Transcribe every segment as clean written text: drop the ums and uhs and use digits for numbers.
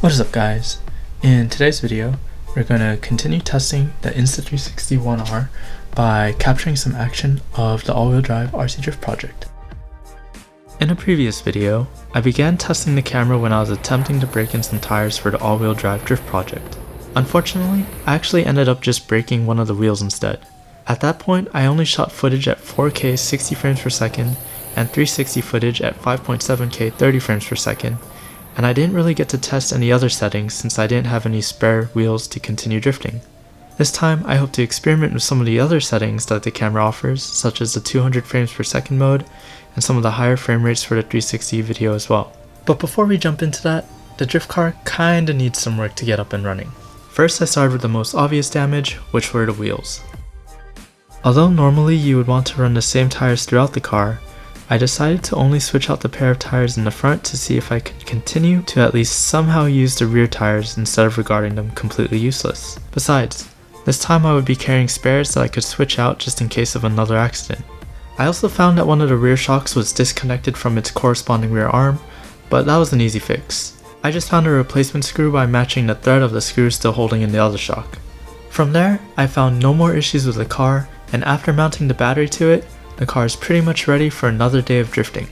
What is up guys? In today's video, we're going to continue testing the Insta360 One R by capturing some action of the all-wheel drive RC Drift project. In a previous video, I began testing the camera when I was attempting to break in some tires for the all-wheel drive drift project. Unfortunately, I actually ended up just breaking one of the wheels instead. At that point, I only shot footage at 4K 60 frames per second and 360 footage at 5.7K 30 frames per second, and I didn't really get to test any other settings since I didn't have any spare wheels to continue drifting. This time I hope to experiment with some of the other settings that the camera offers, such as the 200 frames per second mode and some of the higher frame rates for the 360 video as well. But before we jump into that, the drift car kinda needs some work to get up and running. First I started with the most obvious damage, which were the wheels. Although normally you would want to run the same tires throughout the car, I decided to only switch out the pair of tires in the front to see if I could continue to at least somehow use the rear tires instead of regarding them completely useless. Besides, this time I would be carrying spares that I could switch out just in case of another accident. I also found that one of the rear shocks was disconnected from its corresponding rear arm, but that was an easy fix. I just found a replacement screw by matching the thread of the screw still holding in the other shock. From there, I found no more issues with the car, and after mounting the battery to it, the car is pretty much ready for another day of drifting.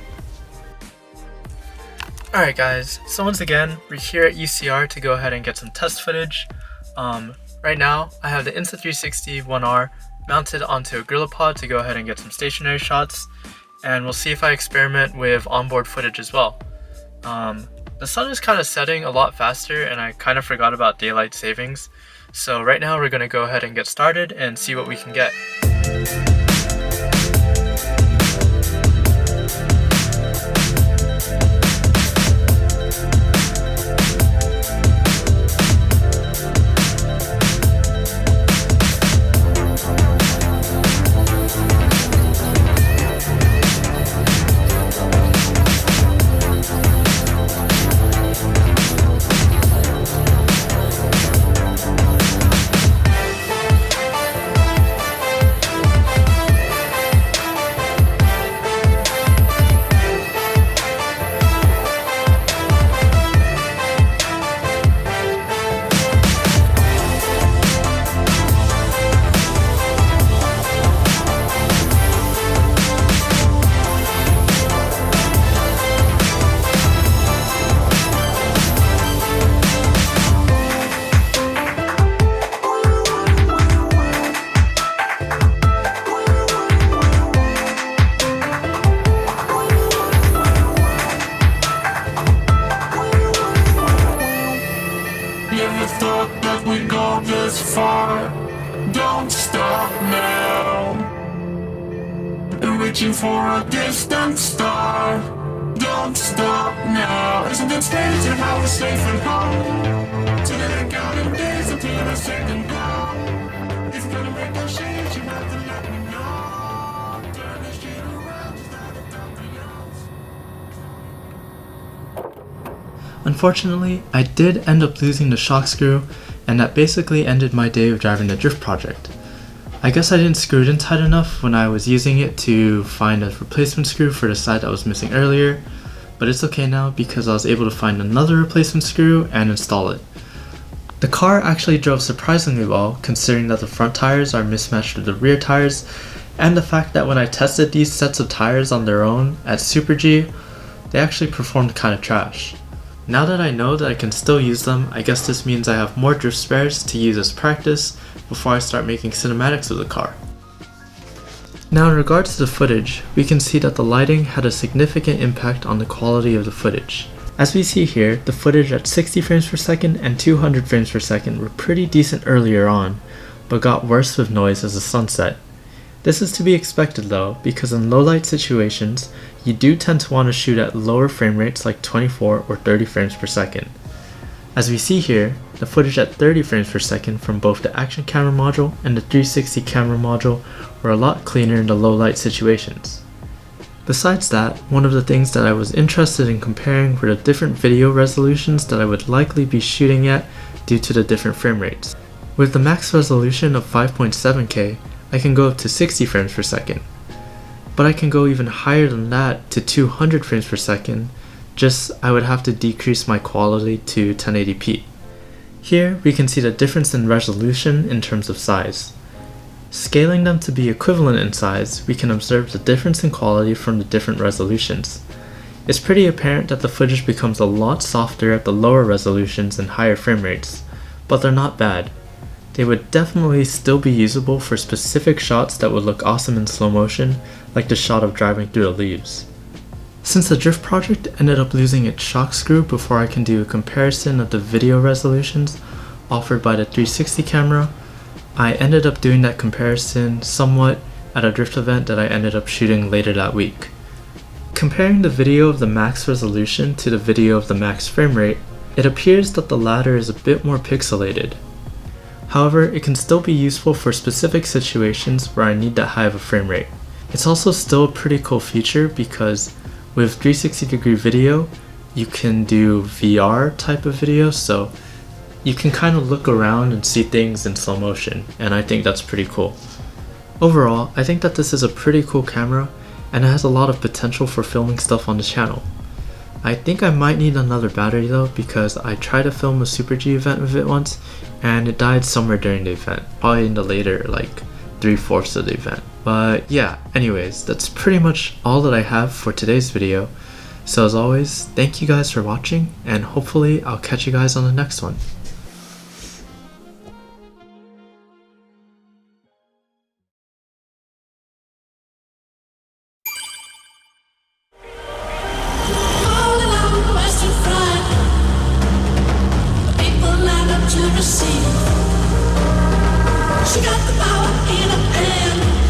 Alright guys, so once again, we're here at UCR to go ahead and get some test footage. Right now, I have the Insta360 One R mounted onto a GorillaPod to go ahead and get some stationary shots, and we'll see if I experiment with onboard footage as well. The sun is kind of setting a lot faster and I kind of forgot about daylight savings, so right now we're going to go ahead and get started and see what we can get. Thought that we'd go this far. Don't stop now. Reaching for a distant star. Don't stop now. Isn't it strange how we're safe and home? Till the counting days until the second blow. If you're gonna make a change, you have to let me know. Turn this shit around, just like a something else. Unfortunately, I did end up losing the shock screw, and that basically ended my day of driving the drift project. I guess I didn't screw it in tight enough when I was using it to find a replacement screw for the side that was missing earlier, but it's okay now because I was able to find another replacement screw and install it. The car actually drove surprisingly well considering that the front tires are mismatched with the rear tires, and the fact that when I tested these sets of tires on their own at Super G, they actually performed kinda trash. Now that I know that I can still use them, I guess this means I have more drift spares to use as practice before I start making cinematics with the car. Now in regards to the footage, we can see that the lighting had a significant impact on the quality of the footage. As we see here, the footage at 60 frames per second and 200 frames per second were pretty decent earlier on, but got worse with noise as the sun set. This is to be expected though, because in low light situations, you do tend to want to shoot at lower frame rates like 24 or 30 frames per second. As we see here, the footage at 30 frames per second from both the action camera module and the 360 camera module were a lot cleaner in the low light situations. Besides that, one of the things that I was interested in comparing were the different video resolutions that I would likely be shooting at due to the different frame rates. With the max resolution of 5.7K, I can go up to 60 frames per second, but I can go even higher than that to 200 frames per second just I would have to decrease my quality to 1080p. Here we can see the difference in resolution in terms of size. Scaling them to be equivalent in size, we can observe the difference in quality from the different resolutions. It's pretty apparent that the footage becomes a lot softer at the lower resolutions and higher frame rates, but they're not bad. They would definitely still be usable for specific shots that would look awesome in slow motion, like the shot of driving through the leaves. Since the drift project ended up losing its shock screw before I can do a comparison of the video resolutions offered by the 360 camera, I ended up doing that comparison somewhat at a drift event that I ended up shooting later that week. Comparing the video of the max resolution to the video of the max frame rate, it appears that the latter is a bit more pixelated. However, it can still be useful for specific situations where I need that high of a frame rate. It's also still a pretty cool feature because with 360 degree video, you can do VR type of video, so you can kind of look around and see things in slow motion, and I think that's pretty cool. Overall, I think that this is a pretty cool camera, and it has a lot of potential for filming stuff on the channel. I think I might need another battery though, because I tried to film a Super G event with it once, and it died somewhere during the event, probably in the later, like 3/4 of the event. But yeah, anyways, that's pretty much all that I have for today's video. So as always, thank you guys for watching, and hopefully I'll catch you guys on the next one. Rolling on the Western Front, people line up to receive. She got the power in her hand.